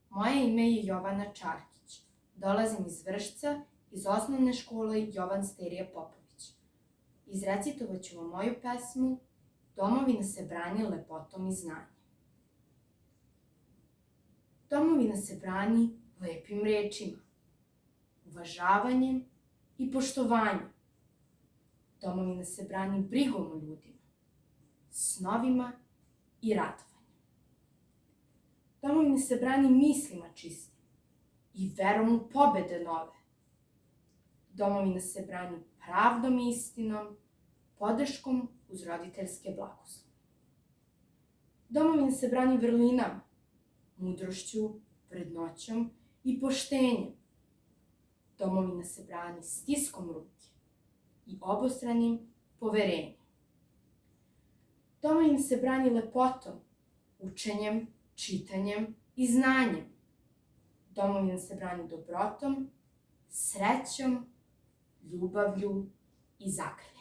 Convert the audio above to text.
Moje ime je Jovana Čarkić. Dolazim iz Vršca, iz osnovne škole Jovan Sterija Popović. Izrecitovat ću vam moju pesmu Domovina se brani lepotom i znanjem. Domovina se brani lepim rečima, uvažavanjem i poštovanjem. Domovina se brani brigom o ljudima, snovima i radovanjem. Domovina se brani mislima čistim i verom u pobede nove. Domovina se brani pravdom i istinom, podrškom uz roditeljske blagoslove. Domovina se brani vrlinama, mudrošću, vrednoćom i poštenjem. Domovina se brani stiskom ruke i obostranim poverenjem. Domovina se brani lepotom, učenjem, čitanjem i znanjem. Domovina se brani dobrotom, srećom, ljubavlju i zagrljom.